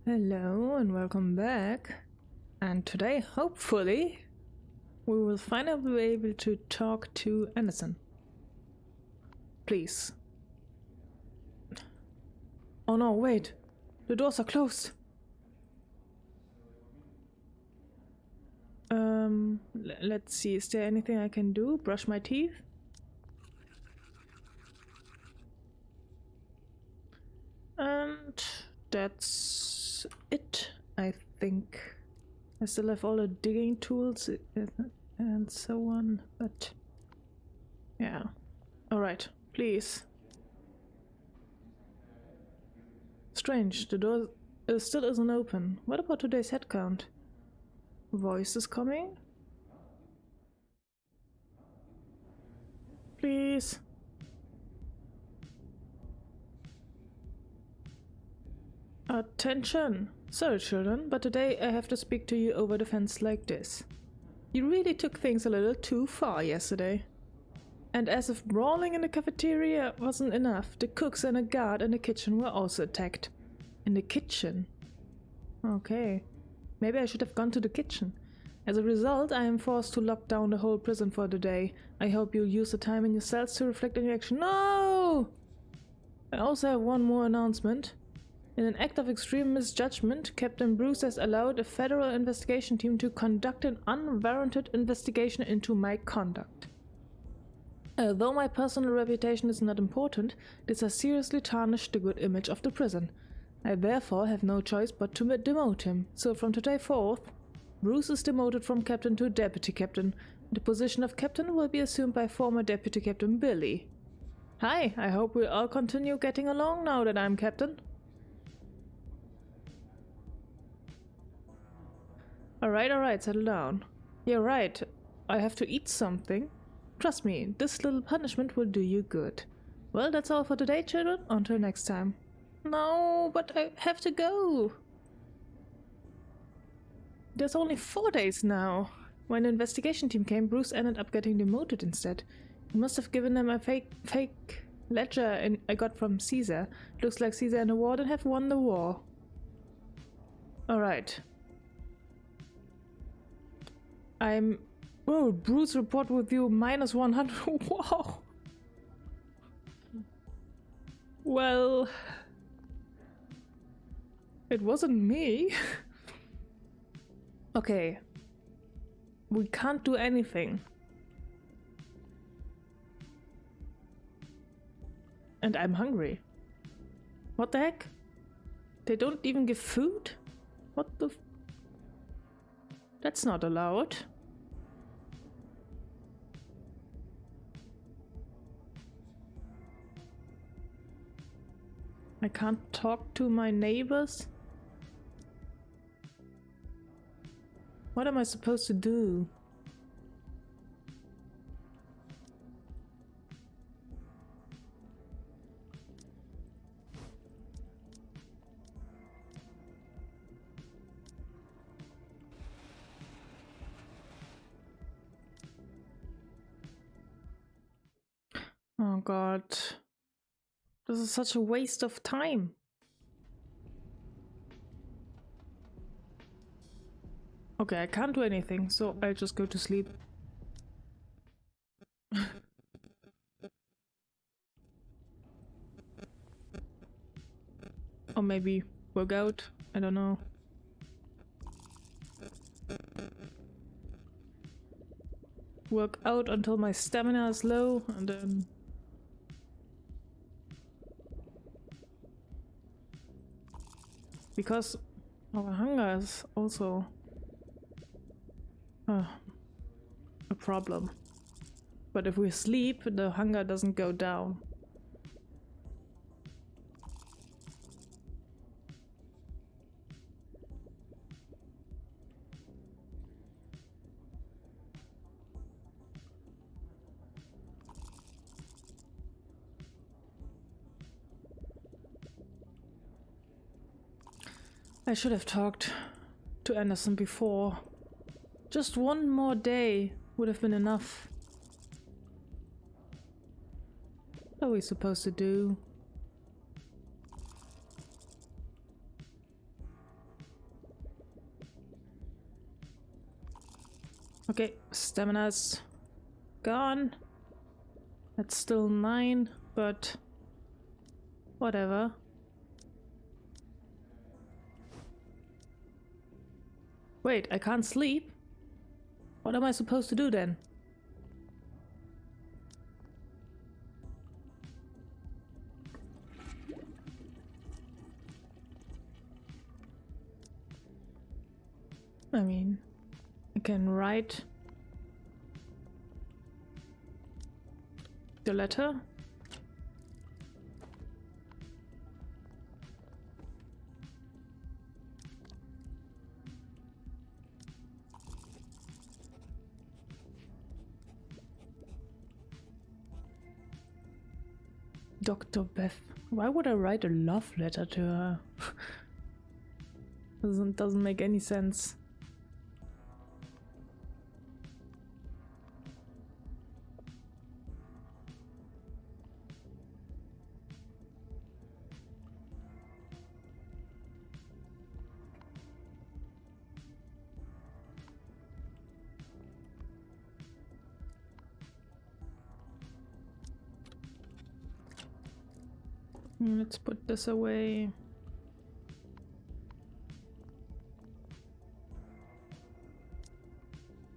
Hello and welcome back. And today, hopefully, we will finally be able to talk to Anderson. Please. Oh no, wait. The doors are closed. Let's see. Is there anything I can do? Brush my teeth? And that's it, I think. I still have all the digging tools and so on, but yeah. Alright, please. Strange, the door still isn't open. What about today's head count? Voices coming? Please. Attention! Sorry children, but today I have to speak to you over the fence like this. You really took things a little too far yesterday. And as if brawling in the cafeteria wasn't enough, the cooks and a guard in the kitchen were also attacked. In the kitchen? Okay. Maybe I should have gone to the kitchen. As a result, I am forced to lock down the whole prison for the day. I hope you'll use the time in your cells to reflect on your action. No! I also have one more announcement. In an act of extreme misjudgment, Captain Bruce has allowed a federal investigation team to conduct an unwarranted investigation into my conduct. Although my personal reputation is not important, this has seriously tarnished the good image of the prison. I therefore have no choice but to demote him. So from today forth, Bruce is demoted from captain to deputy captain. The position of captain will be assumed by former deputy captain Billy. Hi, I hope we'll all continue getting along now that I'm captain. Alright, settle down. You're right, I have to eat something. Trust me, this little punishment will do you good. Well, that's all for today, children. Until next time. No, but I have to go. There's only 4 days now. When the investigation team came, Bruce ended up getting demoted instead. He must have given them a fake ledger I got from Caesar. Looks like Caesar and the warden have won the war. Alright. Oh, Bruce report with you -100. Wow. Well, it wasn't me. Okay. We can't do anything. And I'm hungry. What the heck? They don't even give food? What the That's not allowed. I can't talk to my neighbors? What am I supposed to do? Oh god. This is such a waste of time. Okay, I can't do anything, so I'll just go to sleep. Or maybe work out, I don't know. Work out until my stamina is low, and then... Because our hunger is also a problem. But if we sleep, the hunger doesn't go down. I should have talked to Anderson before. Just one more day would have been enough. What are we supposed to do? Okay, stamina's gone. That's still 9, but whatever. Wait, I can't sleep? What am I supposed to do then? I mean, I can write the letter. Dr. Beth. Why would I write a love letter to her? Doesn't make any sense. Let's put this away.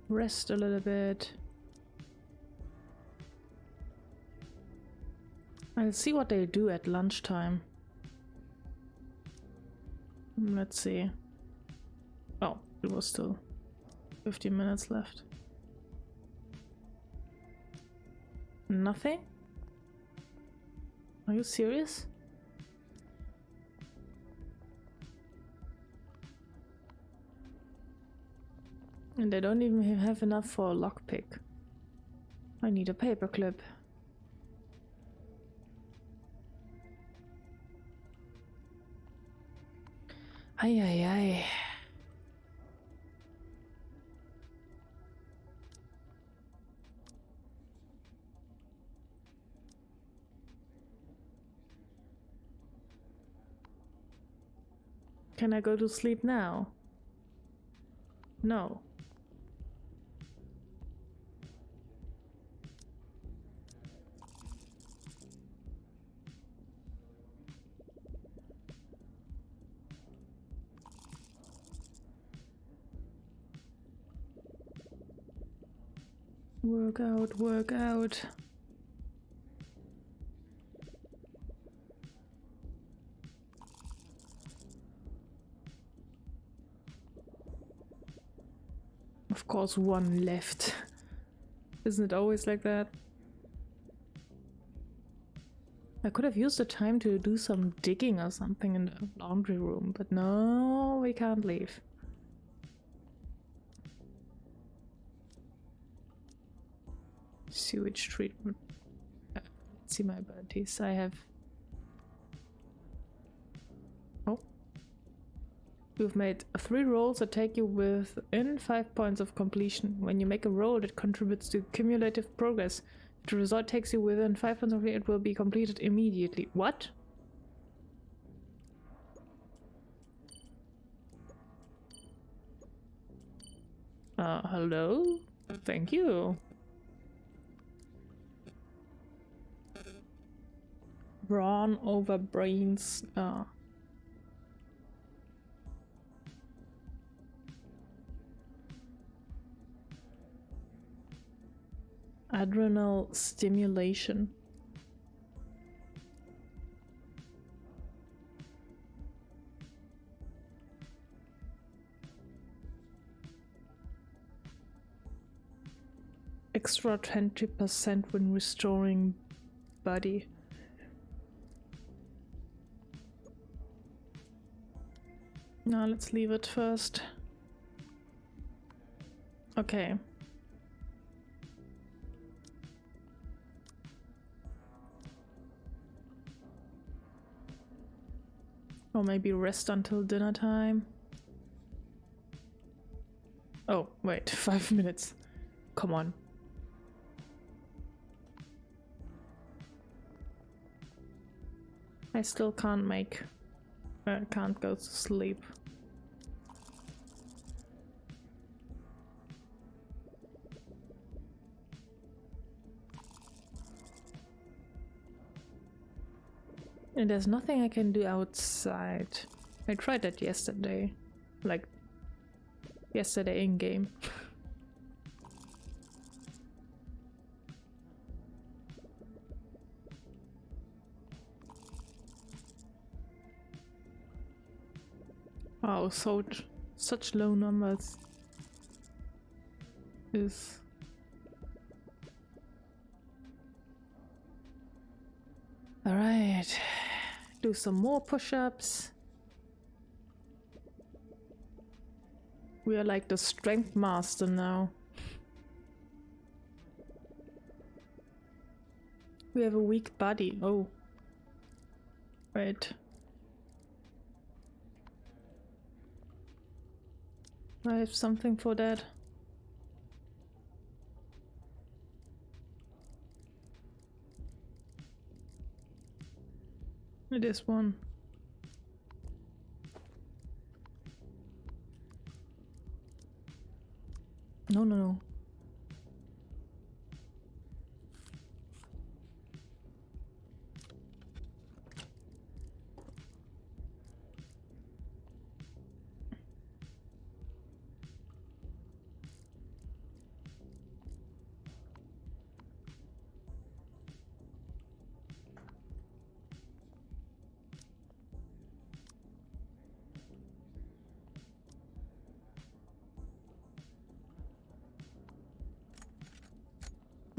Rest a little bit. I'll see what they do at lunchtime. Let's see. Oh, it was still 15 minutes left. Nothing? Are you serious? And I don't even have enough for a lockpick. I need a paperclip. Ay, ay, ay. Can I go to sleep now? No. Work out, work out. Of course, one left. Isn't it always like that? I could have used the time to do some digging or something in the laundry room, but no, we can't leave. Sewage treatment. Let's see my abilities. I have... Oh. You've made 3 rolls that take you within 5 points of completion. When you make a roll, it contributes to cumulative progress. If the result takes you within 5 points of it will be completed immediately. What? Hello? Thank you. Brawn over brains. Adrenal stimulation. Extra 20% when restoring body. Now let's leave it first. Okay. Or maybe rest until dinner time. Oh, wait, 5 minutes. Come on. I still can't can't go to sleep. And there's nothing I can do outside. I tried that yesterday. Like, yesterday in-game. Wow, such low numbers is... Alright, do some more push-ups. We are like the strength master now. We have a weak body. Oh. Right. I have something for that. It is one. No, no, no.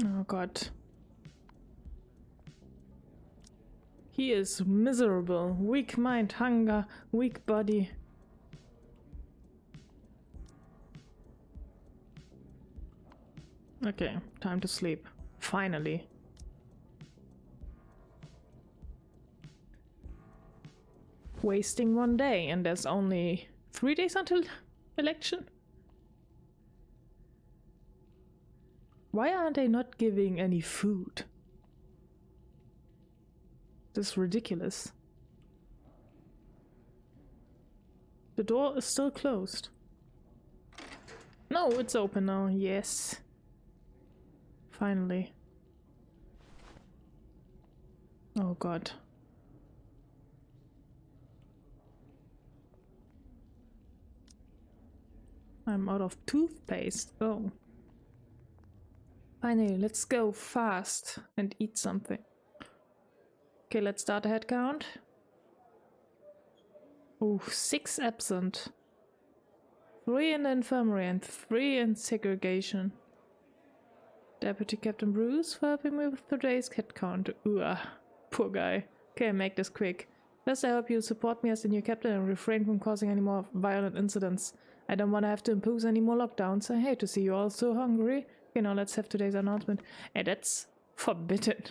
Oh god. He is miserable. Weak mind, hunger, weak body. Okay, time to sleep. Finally. Wasting one day, and there's only 3 days until election? Why aren't they not giving any food? This is ridiculous. The door is still closed. No, it's open now. Yes. Finally. Oh god. I'm out of toothpaste. Oh. Finally, let's go fast and eat something. Okay, let's start a head count. Oh, 6 absent. 3 in the infirmary and 3 in segregation. Deputy Captain Bruce for helping me with today's head count. Ooh, poor guy. Okay, make this quick. First, I hope you support me as the new captain and refrain from causing any more violent incidents. I don't want to have to impose any more lockdowns. I hate to see you all so hungry. Okay, now let's have today's announcement. And that's forbidden.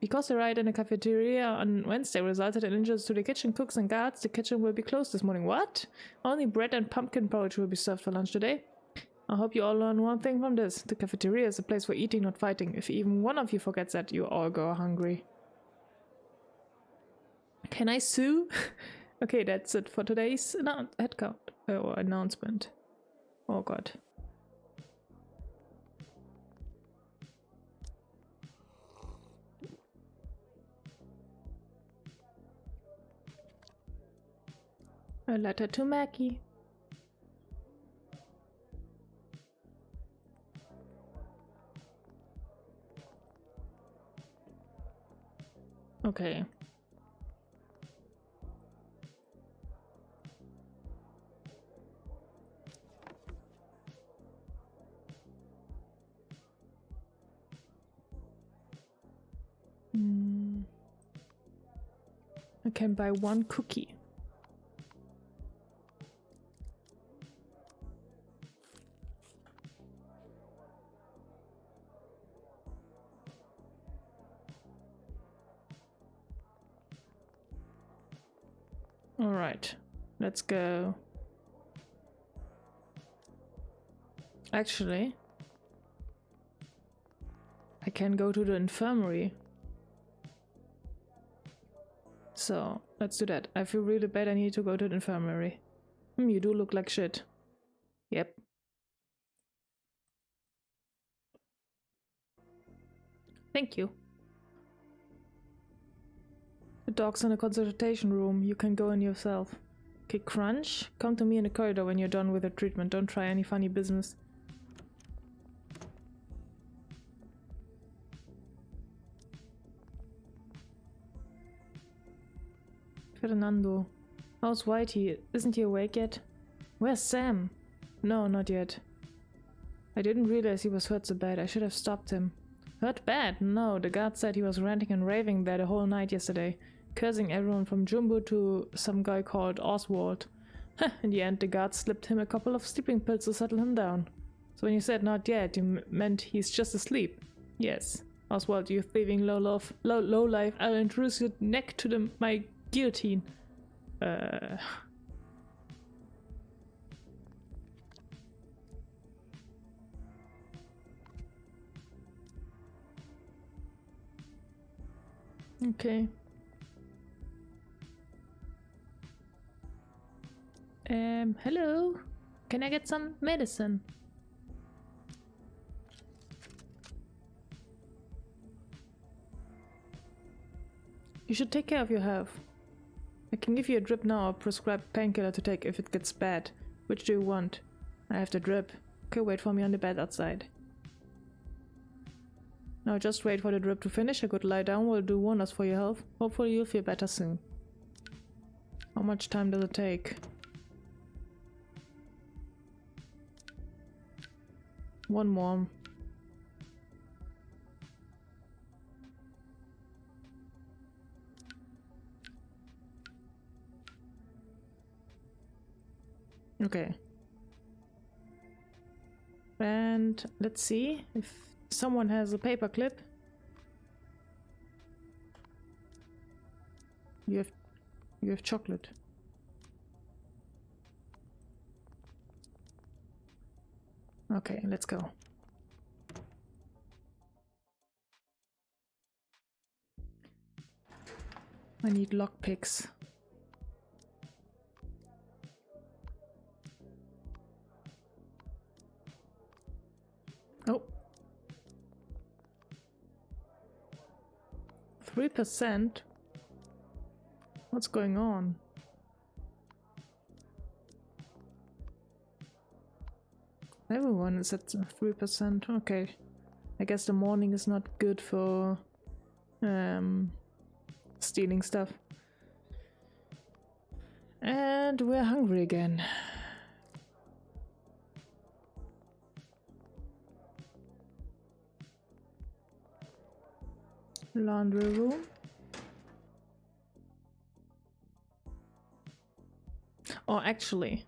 Because the riot in the cafeteria on Wednesday resulted in injuries to the kitchen cooks and guards, the kitchen will be closed this morning. What? Only bread and pumpkin porridge will be served for lunch today. I hope you all learn one thing from this. The cafeteria is a place for eating, not fighting. If even one of you forgets that, you all go hungry. Can I sue? Okay, that's it for today's head count or announcement. Oh god. A letter to Maggie. Okay. I can buy 1 cookie. Alright, let's go. Actually, I can go to the infirmary. So, let's do that. I feel really bad, I need to go to the infirmary. You do look like shit. Yep. Thank you. dog's in the consultation room. You can go in yourself. Okay, Crunch, come to me in the corridor when you're done with the treatment. Don't try any funny business. Fernando. How's Whitey? Isn't he awake yet? Where's Sam? No, not yet. I didn't realize he was hurt so bad. I should have stopped him. Hurt bad? No, the guard said he was ranting and raving there the whole night yesterday, cursing everyone from Jumbo to some guy called Oswald. In the end, the guard slipped him a couple of sleeping pills to settle him down. So when you said not yet, you meant he's just asleep? Yes. Oswald, you thieving low-life, I'll introduce your neck to my guillotine. Okay. Hello? Can I get some medicine? You should take care of your health. I can give you a drip now or prescribe painkiller to take if it gets bad. Which do you want? I have the drip. Okay, wait for me on the bed outside. Now just wait for the drip to finish. A good lie down will do wonders for your health. Hopefully you'll feel better soon. How much time does it take? One more. Okay. And let's see if someone has a paper clip. You have chocolate. Okay, let's go. I need lockpicks. Oh. 3%? What's going on? Everyone is at 3%. Okay. I guess the morning is not good for stealing stuff. And we're hungry again. Laundry room. Or actually,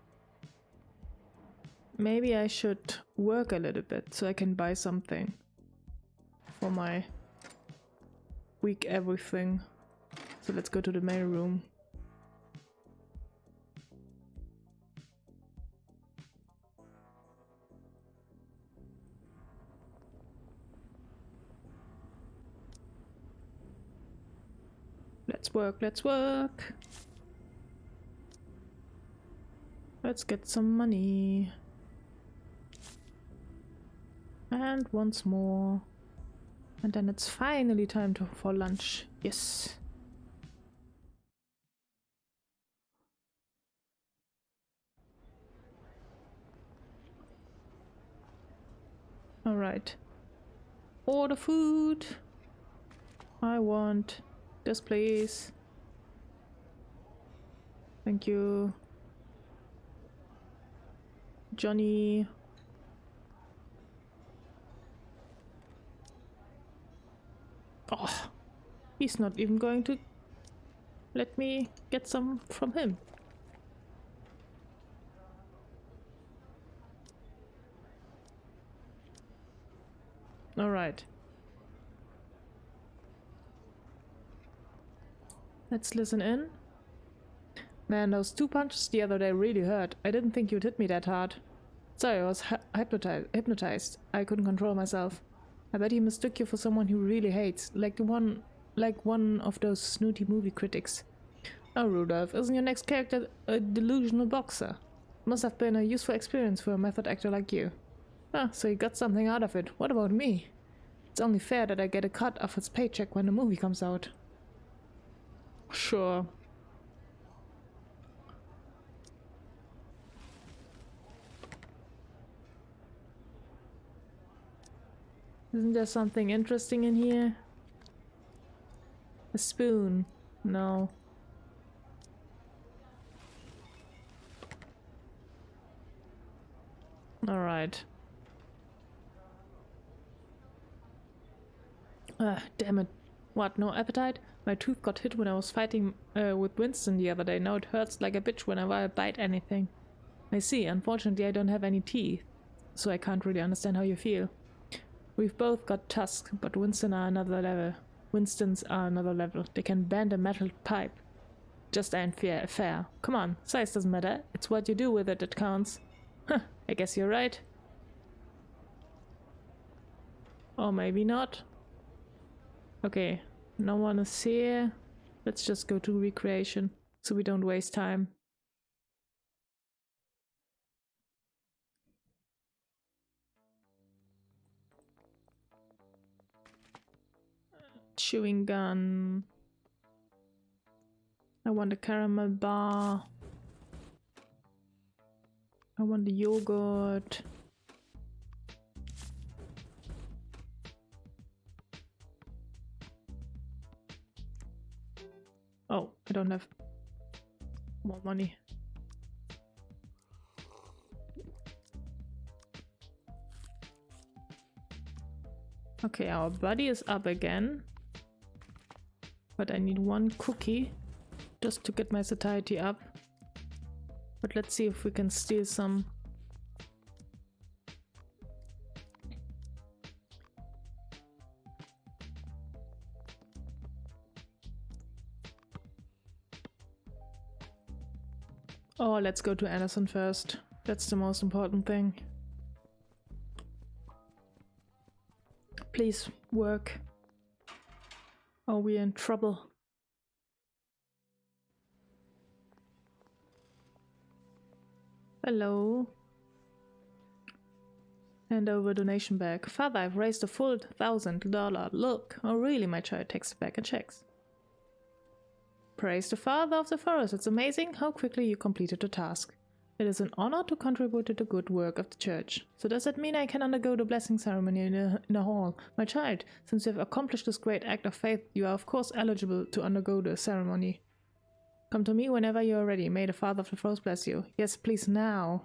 maybe I should work a little bit so I can buy something for my week everything. So let's go to the mail room. Let's work, let's work. Let's get some money. And once more. And then it's finally time for lunch. Yes. Alright. Order food. I want this, please. Thank you. Johnny. Oh, he's not even going to let me get some from him. All right. Let's listen in. Man, those 2 punches the other day really hurt. I didn't think you'd hit me that hard. Sorry, I was hypnotized. I couldn't control myself. I bet he mistook you for someone he really hates, like one of those snooty movie critics. Oh, Rudolph, isn't your next character a delusional boxer? Must have been a useful experience for a method actor like you. Ah, so you got something out of it. What about me? It's only fair that I get a cut of his paycheck when the movie comes out. Sure. Isn't there something interesting in here? A spoon. No. Alright. Ah, damn it. What, no appetite? My tooth got hit when I was fighting with Winston the other day. Now it hurts like a bitch whenever I bite anything. I see. Unfortunately, I don't have any teeth, so I can't really understand how you feel. We've both got tusks, but Winstons are another level. They can bend a metal pipe. Just ain't fair. Come on, size doesn't matter. It's what you do with it that counts. Huh, I guess you're right. Or maybe not. Okay, no one is here. Let's just go to recreation, so we don't waste time. Chewing gun. I want a caramel bar. I want the yogurt. Oh, I don't have more money. Okay, our body is up again. But I need one cookie just to get my satiety up. But let's see if we can steal some. Oh, let's go to Anderson first. That's the most important thing. Please work. Or we're in trouble. Hello. Hand over donation bag. Father, I've raised a full $1,000. Look. Oh really, my child takes it back and checks. Praise the Father of the Forest. It's amazing how quickly you completed the task. It is an honor to contribute to the good work of the church. So does that mean I can undergo the blessing ceremony in a hall? My child, since you have accomplished this great act of faith, you are of course eligible to undergo the ceremony. Come to me whenever you are ready. May the Father of the Forest bless you. Yes, please, now.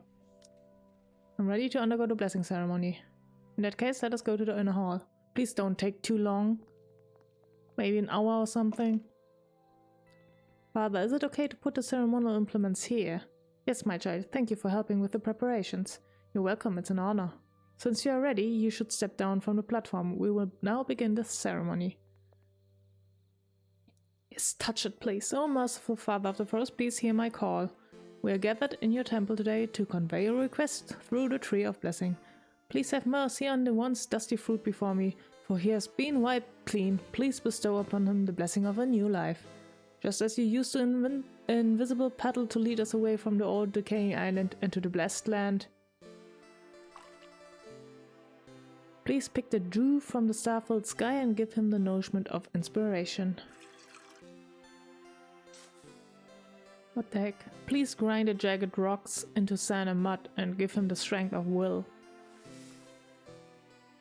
I'm ready to undergo the blessing ceremony. In that case, let us go to the inner hall. Please don't take too long. Maybe an hour or something. Father, is it okay to put the ceremonial implements here? Yes, my child. Thank you for helping with the preparations. You're welcome. It's an honor. Since you are ready, you should step down from the platform. We will now begin the ceremony. Yes, touch it, please. Oh, merciful Father of the Forest, please hear my call. We are gathered in your temple today to convey a request through the tree of blessing. Please have mercy on the once dusty fruit before me, for he has been wiped clean. Please bestow upon him the blessing of a new life. Just as you used the invisible paddle to lead us away from the old decaying island into the blessed land. Please pick the dew from the star-filled sky and give him the nourishment of inspiration. What the heck? Please grind the jagged rocks into sand and mud and give him the strength of will.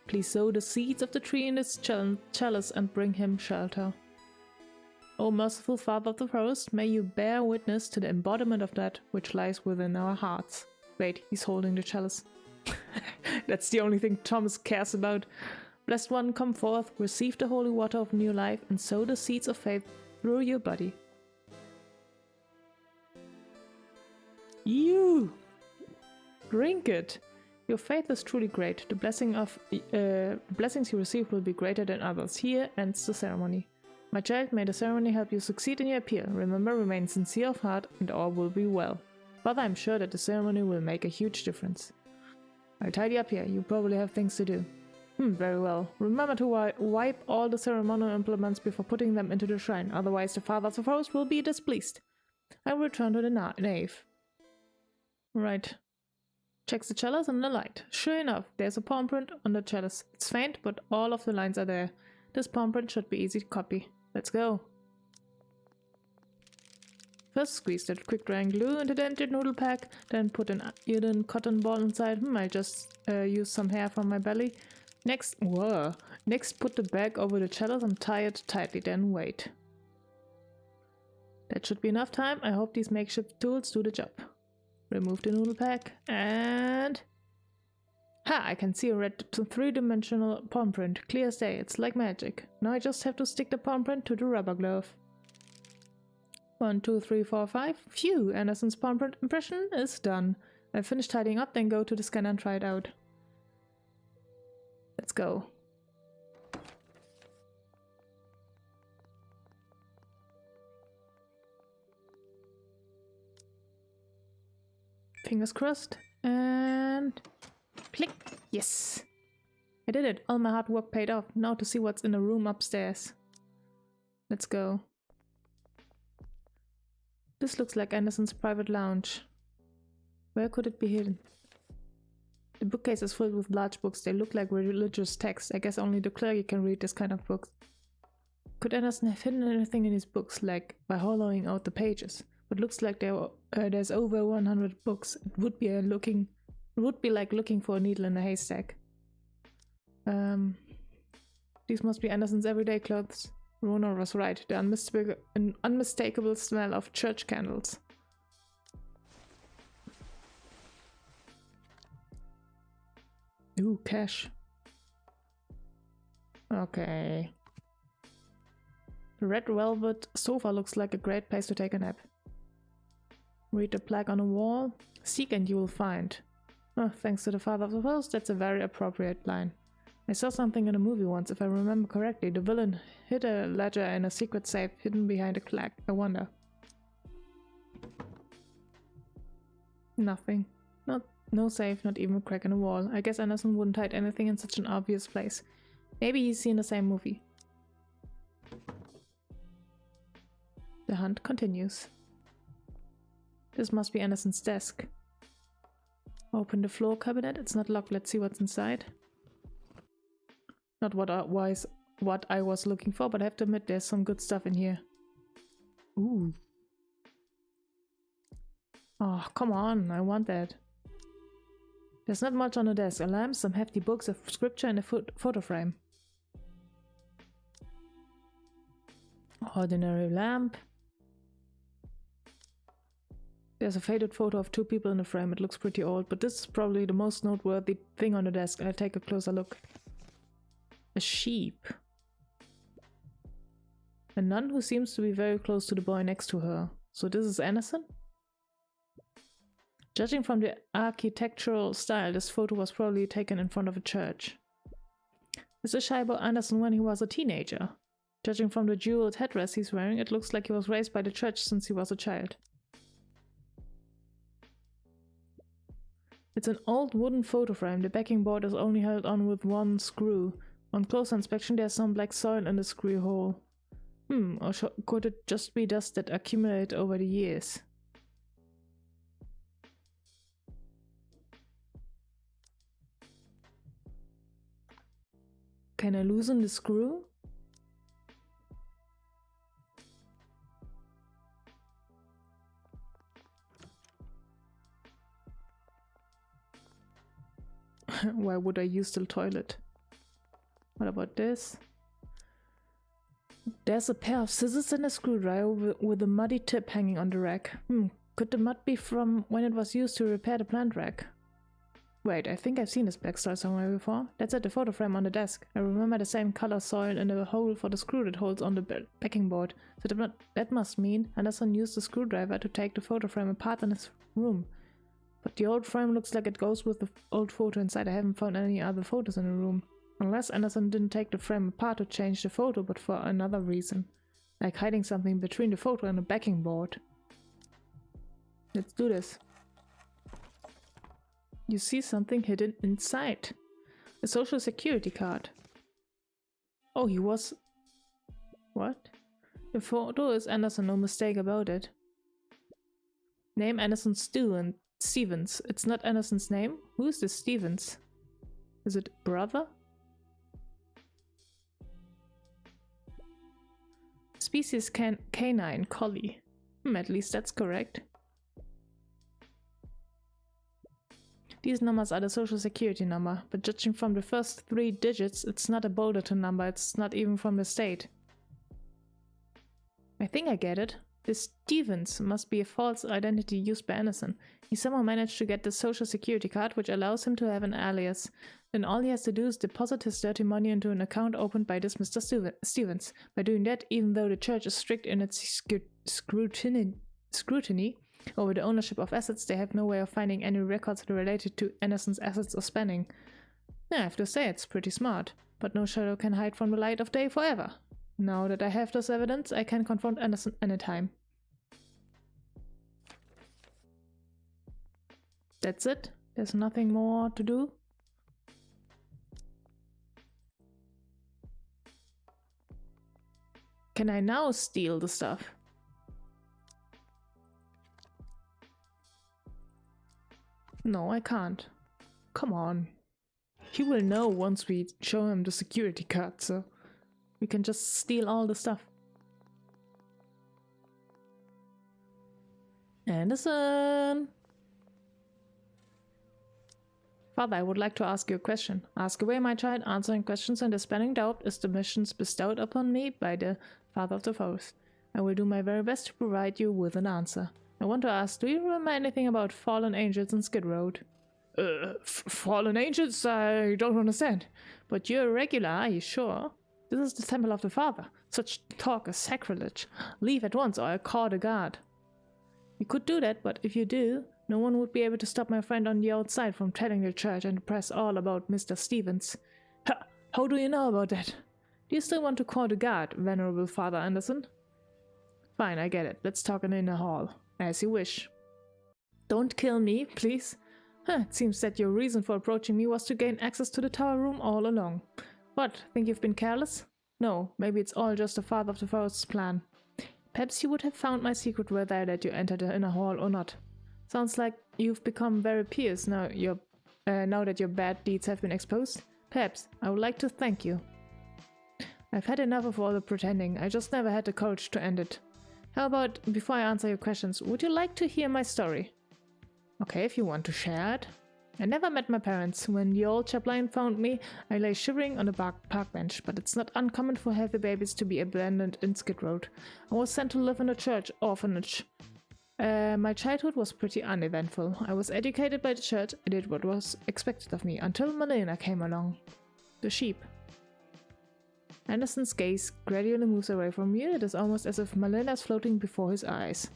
Please sow the seeds of the tree in this chalice and bring him shelter. O merciful Father of the Forest, may you bear witness to the embodiment of that which lies within our hearts. Wait, he's holding the chalice. That's the only thing Thomas cares about. Blessed one, come forth, receive the holy water of new life, and sow the seeds of faith through your body. You! Drink it! Your faith is truly great. The blessings you receive will be greater than others. Here ends the ceremony. My child, may the ceremony help you succeed in your appeal. Remember, remain sincere of heart, and all will be well. Father, I'm sure that the ceremony will make a huge difference. I'll tidy up here. You probably have things to do. Very well. Remember to wipe all the ceremonial implements before putting them into the shrine, otherwise the Father of the Forest will be displeased. I will return to the nave. Right. Checks the chalice and the light. Sure enough, there's a palm print on the chalice. It's faint, but all of the lines are there. This palm print should be easy to copy. Let's go. First squeeze that quick drying glue into the empty noodle pack, then put an uneven cotton ball inside. I just use some hair from my belly. Next put the bag over the chalice and tie it tightly, then wait. That should be enough time. I hope these makeshift tools do the job. Remove the noodle pack and... Ha! I can see a red three-dimensional palm print. Clear as day. It's like magic. Now I just have to stick the palm print to the rubber glove. 1, 2, 3, 4, 5. Phew! Anderson's palm print impression is done. I finish tidying up, then go to the scanner and try it out. Let's go. Fingers crossed. And... click! Yes! I did it! All my hard work paid off. Now to see what's in the room upstairs. Let's go. This looks like Anderson's private lounge. Where could it be hidden? The bookcase is filled with large books. They look like religious texts. I guess only the clergy can read this kind of books. Could Anderson have hidden anything in his books, like by hollowing out the pages? But looks like there's over 100 books. It would be like looking for a needle in a haystack. These must be Anderson's everyday clothes. Rona was right. The unmistakable smell of church candles. Ooh, cash. Okay. The red velvet sofa looks like a great place to take a nap. Read the plaque on the wall. Seek and you will find. Oh, thanks to the father of the host, that's a very appropriate line. I saw something in a movie once, if I remember correctly. The villain hid a ledger in a secret safe hidden behind a plaque. I wonder. Nothing. No safe, not even a crack in the wall. I guess Anderson wouldn't hide anything in such an obvious place. Maybe he's seen the same movie. The hunt continues. This must be Anderson's desk. Open the floor cabinet. It's not locked. Let's see what's inside. Not what I was looking for, but I have to admit there's some good stuff in here. Ooh. Oh, come on. I want that. There's not much on the desk. A lamp, some hefty books, a scripture, and a photo frame. Ordinary lamp. There's a faded photo of two people in the frame. It looks pretty old, but this is probably the most noteworthy thing on the desk. I'll take a closer look. A sheep. A nun who seems to be very close to the boy next to her. So this is Anderson? Judging from the architectural style, this photo was probably taken in front of a church. This is Scheiber Anderson when he was a teenager. Judging from the jeweled headdress he's wearing, it looks like he was raised by the church since he was a child. It's an old wooden photo frame. The backing board is only held on with one screw. On closer inspection, there's some black soil in the screw hole. Or could it just be dust that accumulated over the years? Can I loosen the screw? Why would I use the toilet? What about this? There's a pair of scissors and a screwdriver with a muddy tip hanging on the rack. Could the mud be from when it was used to repair the plant rack? Wait, I think I've seen this backstory somewhere before. That's at the photo frame on the desk. I remember the same color soil in the hole for the screw that holds on the backing board. So that must mean Anderson used the screwdriver to take the photo frame apart in his room. But the old frame looks like it goes with the old photo inside. I haven't found any other photos in the room. Unless Anderson didn't take the frame apart to change the photo, but for another reason. Like hiding something between the photo and the backing board. Let's do this. You see something hidden inside. A social security card. Oh, he was... What? The photo is Anderson, no mistake about it. Name Anderson Stevens. It's not Anderson's name? Who is this Stevens? Is it brother? Species canine collie. At least that's correct. These numbers are the social security number, but judging from the first 3 digits, it's not a Boulderton number, it's not even from the state. I think I get it. This Stevens must be a false identity used by Anderson. He somehow managed to get the social security card, which allows him to have an alias. Then all he has to do is deposit his dirty money into an account opened by this Mr. Stevens. By doing that, even though the church is strict in its scrutiny over the ownership of assets, they have no way of finding any records related to Anderson's assets or spending. Yeah, I have to say, it's pretty smart. But no shadow can hide from the light of day forever. Now that I have this evidence, I can confront Anderson anytime. That's it? There's nothing more to do? Can I now steal the stuff? No, I can't. Come on. He will know once we show him the security card, so we can just steal all the stuff. Anderson! Father, I would like to ask you a question. Ask away, my child. Answering questions and dispelling doubt is the missions bestowed upon me by the Father of the Forest. I will do my very best to provide you with an answer. I want to ask, do you remember anything about fallen angels in Skid Road? Fallen angels? I don't understand. But you're a regular, are you sure? This is the temple of the Father. Such talk is sacrilege. Leave at once or I'll call the guard. You could do that, but if you do, no one would be able to stop my friend on the outside from telling the church and the press all about Mr. Stevens. Ha! How do you know about that? Do you still want to call the guard, Venerable Father Anderson? Fine, I get it. Let's talk in the inner hall. As you wish. Don't kill me, please. It seems that your reason for approaching me was to gain access to the tower room all along. What, think you've been careless? No, maybe it's all just the Father of the Forest's plan. Perhaps you would have found my secret whether I let you enter the inner hall or not. Sounds like you've become very pious now that your bad deeds have been exposed. Perhaps. I would like to thank you. I've had enough of all the pretending. I just never had the courage to end it. How about, before I answer your questions, would you like to hear my story? Okay, if you want to share it. I never met my parents. When the old chaplain found me, I lay shivering on a park bench, but it's not uncommon for healthy babies to be abandoned in Skid Road. I was sent to live in a church orphanage. My childhood was pretty uneventful. I was educated by the church, I did what was expected of me, until Malena came along. The sheep. Anderson's gaze gradually moves away from you. It is almost as if Malena is floating before his eyes.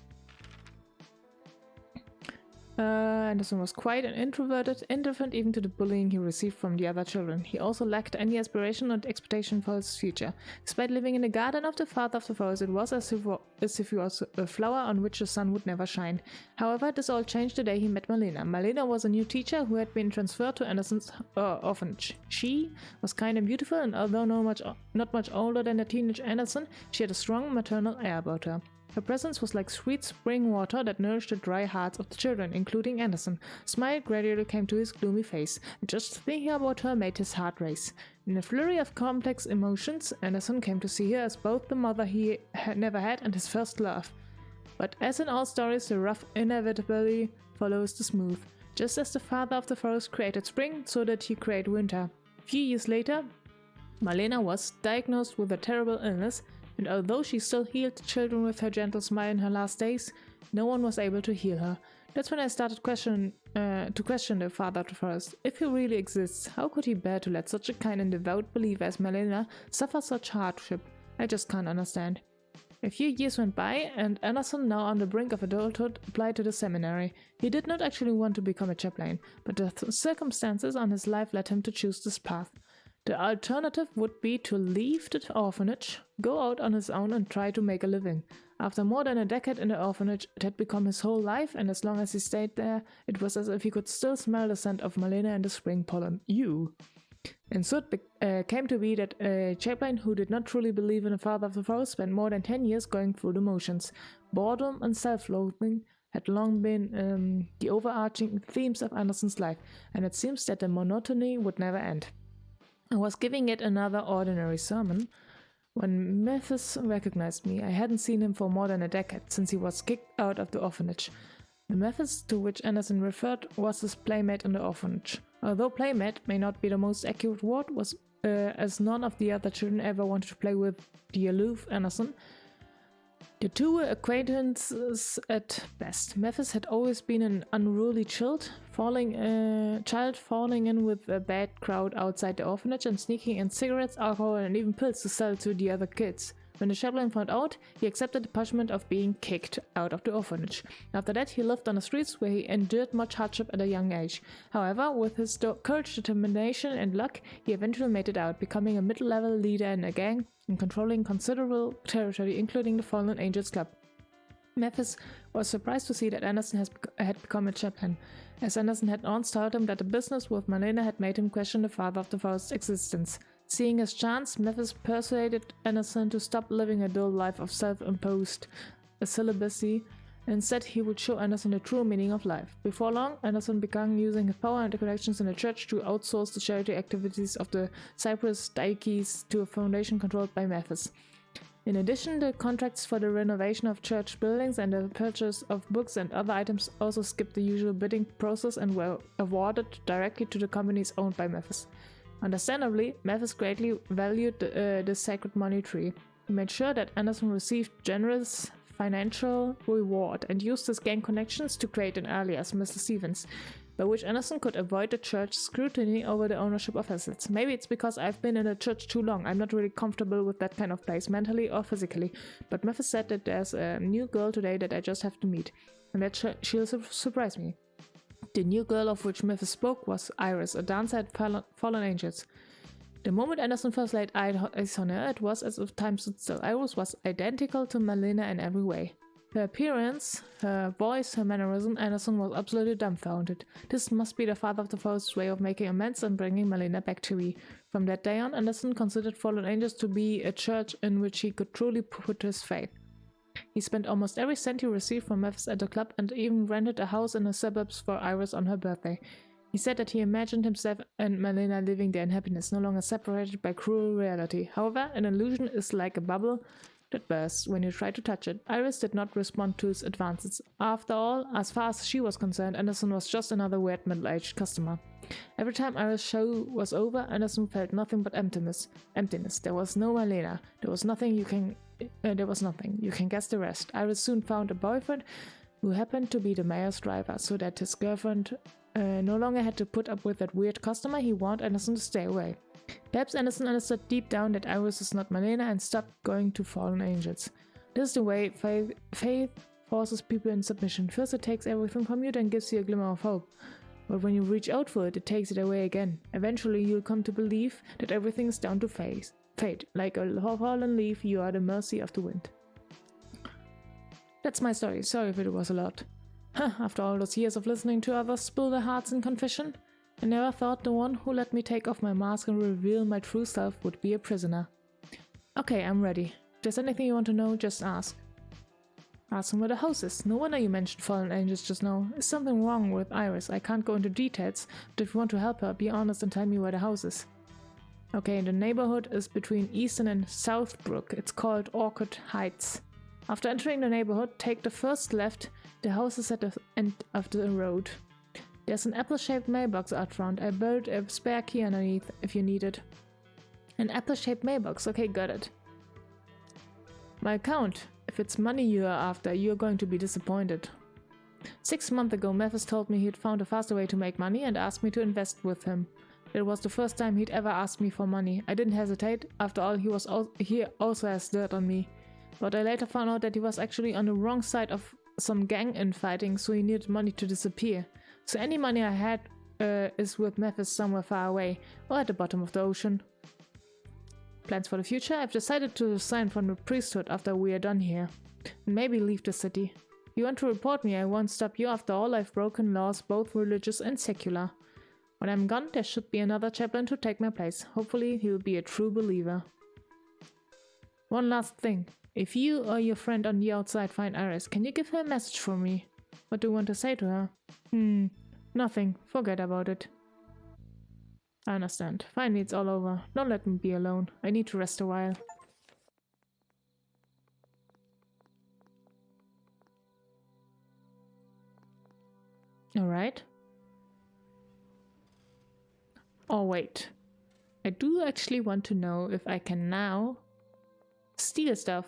Anderson was quiet and introverted, indifferent even to the bullying he received from the other children. He also lacked any aspiration or expectation for his future. Despite living in the garden of the Father of the Forest, it was as if he was a flower on which the sun would never shine. However, this all changed the day he met Malena. Malena was a new teacher who had been transferred to Anderson's orphanage. She was kind and beautiful, and although not much older than the teenage Anderson, she had a strong maternal air about her. Her presence was like sweet spring water that nourished the dry hearts of the children, including Anderson. A smile gradually came to his gloomy face, and just thinking about her made his heart race. In a flurry of complex emotions, Anderson came to see her as both the mother he had never had and his first love. But as in all stories, the rough inevitably follows the smooth. Just as the Father of the Forest created spring, so did he create winter. A few years later, Malena was diagnosed with a terrible illness, and although she still healed the children with her gentle smile in her last days, no one was able to heal her. That's when I started to question the Father of the Forest. If he really exists, how could he bear to let such a kind and devout believer as Malena suffer such hardship? I just can't understand. A few years went by, and Anderson, now on the brink of adulthood, applied to the seminary. He did not actually want to become a chaplain, but the circumstances on his life led him to choose this path. The alternative would be to leave the orphanage, go out on his own and try to make a living. After more than a decade in the orphanage, it had become his whole life, and as long as he stayed there, it was as if he could still smell the scent of Malena and the spring pollen. And so it came to be that a chaplain who did not truly believe in the Father of the Forest spent more than 10 years going through the motions. Boredom and self-loathing had long been the overarching themes of Anderson's life, and it seems that the monotony would never end. I was giving it another ordinary sermon When Memphis recognized me, I hadn't seen him for more than a decade, since he was kicked out of the orphanage. The Memphis to which Anderson referred was his playmate in the orphanage. Although playmate may not be the most accurate word, as none of the other children ever wanted to play with the aloof Anderson. The two were acquaintances at best. Memphis had always been an unruly child, falling in with a bad crowd outside the orphanage and sneaking in cigarettes, alcohol, and even pills to sell to the other kids. When the chaplain found out, he accepted the punishment of being kicked out of the orphanage. After that, he lived on the streets where he endured much hardship at a young age. However, with his courage, determination, and luck, he eventually made it out, becoming a mid-level leader in a gang and controlling considerable territory, including the Fallen Angels Club. Memphis was surprised to see that Anderson had become a chaplain, as Anderson had once told him that the business with Marlena had made him question the father of the Faust's existence. Seeing his chance, Memphis persuaded Anderson to stop living a dull life of self-imposed celibacy. Instead, he would show Anderson the true meaning of life. Before long, Anderson began using his power and connections in the church to outsource the charity activities of the Cyprus Dioceses to a foundation controlled by Memphis. In addition, the contracts for the renovation of church buildings and the purchase of books and other items also skipped the usual bidding process and were awarded directly to the companies owned by Memphis. Understandably, Memphis greatly valued the sacred money tree. He made sure that Anderson received generous financial reward and used his gang connections to create an alias, Mr. Stevens, by which Anderson could avoid the church's scrutiny over the ownership of assets. Maybe it's because I've been in a church too long. I'm not really comfortable with that kind of place, mentally or physically. But Memphis said that there's a new girl today that I just have to meet, and that she'll surprise me. The new girl of which Memphis spoke was Iris, a dancer at Fallen Angels. The moment Anderson first laid eyes on her, it was as if time stood still. Iris was identical to Marlena in every way. Her appearance, her voice, her mannerism, Anderson was absolutely dumbfounded. This must be the father of the Faust's way of making amends and bringing Marlena back to me. From that day on, Anderson considered Fallen Angels to be a church in which he could truly put his faith. He spent almost every cent he received from Memphis at the club and even rented a house in the suburbs for Iris on her birthday. He said that he imagined himself and Marlena living there in happiness, no longer separated by cruel reality. However, an illusion is like a bubble that bursts when you try to touch it. Iris did not respond to his advances. After all, as far as she was concerned, Anderson was just another weird middle-aged customer. Every time Iris' show was over, Anderson felt nothing but emptiness. There was no Marlena. There was nothing. You can guess the rest. Iris soon found a boyfriend who happened to be the mayor's driver, so that his girlfriend no longer had to put up with that weird customer. He wanted Anderson to stay away. Perhaps Anderson understood deep down that Iris is not Marlena and stopped going to Fallen Angels. This is the way faith forces people in submission. First it takes everything from you, then gives you a glimmer of hope. But when you reach out for it, it takes it away again. Eventually you'll come to believe that everything is down to fate. Like a fallen leaf, you are the mercy of the wind. That's my story. Sorry if it was a lot. After all those years of listening to others spill their hearts in confession, I never thought the one who let me take off my mask and reveal my true self would be a prisoner. Okay, I'm ready. If there's anything you want to know, just ask. Ask him where the house is. No wonder you mentioned Fallen Angels just now. Is something wrong with Iris? I can't go into details, but if you want to help her, be honest and tell me where the house is. Okay, the neighborhood is between Eastern and Southbrook. It's called Orchid Heights. After entering the neighborhood, take the first left. The house is at the end of the road. There's an apple-shaped mailbox out front. I buried a spare key underneath if you need it. An apple-shaped mailbox. Okay, got it. My account. If it's money you are after, you're going to be disappointed. 6 months ago, Memphis told me he'd found a faster way to make money and asked me to invest with him. It was the first time he'd ever asked me for money. I didn't hesitate. After all, he also has dirt on me. But I later found out that he was actually on the wrong side of some gang infighting, so he needed money to disappear. So any money I had is with Memphis somewhere far away, or at the bottom of the ocean. Plans for the future? I've decided to resign from the priesthood after we are done here, and maybe leave the city. If you want to report me, I won't stop you. After all, I've broken laws, both religious and secular. When I'm gone, there should be another chaplain to take my place. Hopefully, he'll be a true believer. One last thing. If you or your friend on the outside find Iris, can you give her a message for me? What do you want to say to her? Nothing. Forget about it. I understand. Finally, it's all over. Don't let me be alone. I need to rest a while. Alright. Oh, wait. I do actually want to know if I can now steal stuff.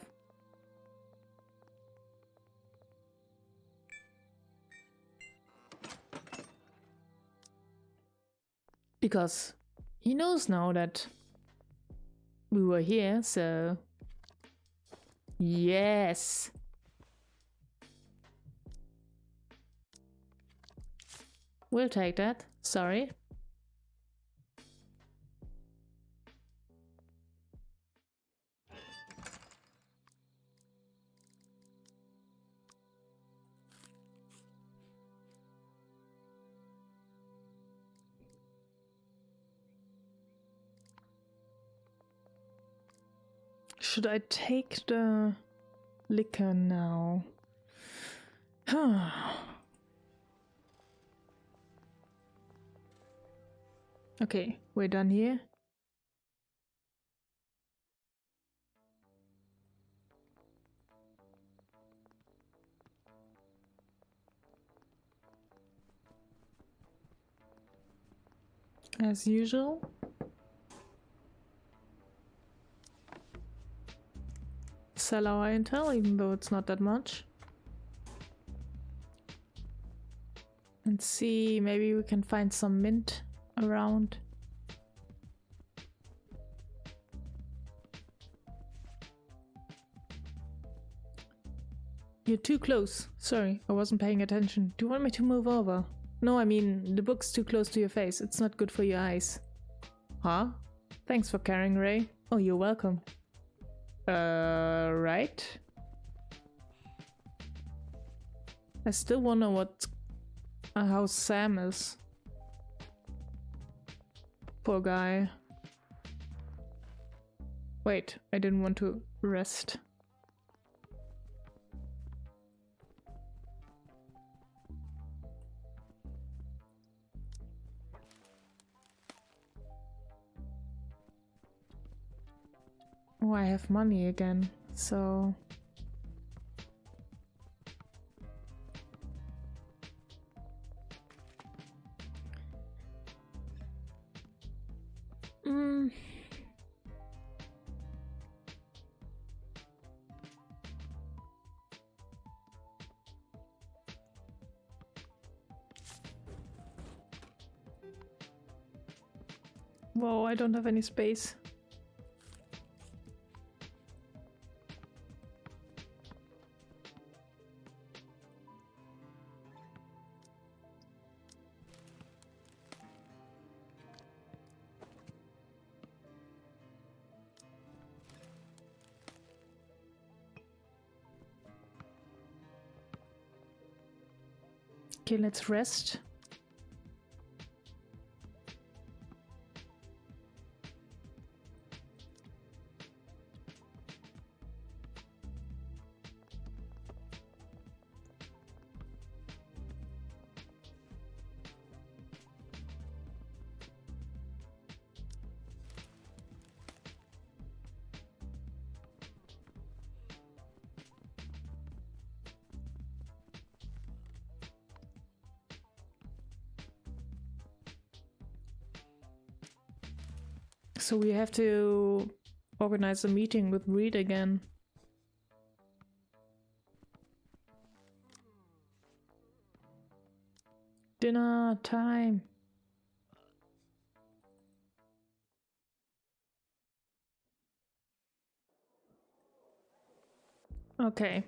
Because he knows now that we were here, so... Yes! We'll take that. Sorry. Should I take the liquor now? Okay, we're done here. As usual. Sell our intel, even though it's not that much. And see, maybe we can find some mint around. You're too close. Sorry, I wasn't paying attention. Do you want me to move over? No, I mean, the book's too close to your face. It's not good for your eyes. Huh? Thanks for caring, Ray. Oh, you're welcome. Right? I still wonder what... how Sam is. Poor guy. Wait, I didn't want to rest. Oh, I have money again, so... Whoa, I don't have any space. Okay, let's rest. So we have to organize a meeting with Reed again. Dinner time. Okay.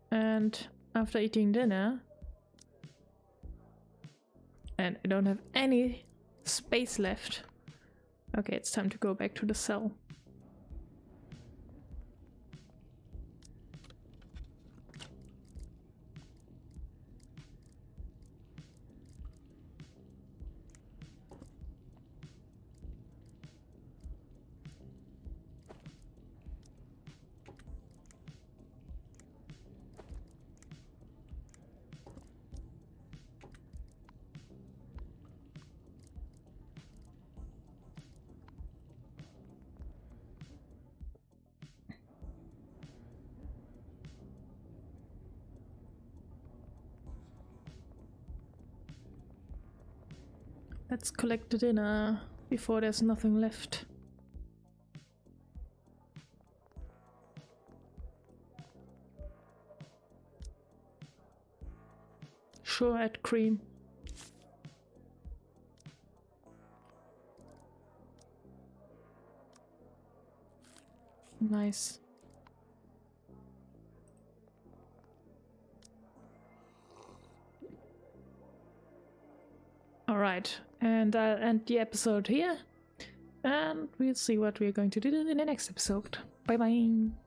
And after eating dinner, and I don't have any space left. Okay, it's time to go back to the cell. Let's collect the dinner before there's nothing left. Sure, add cream. Nice. Alright, and I'll end the episode here. And we'll see what we're going to do in the next episode. Bye bye!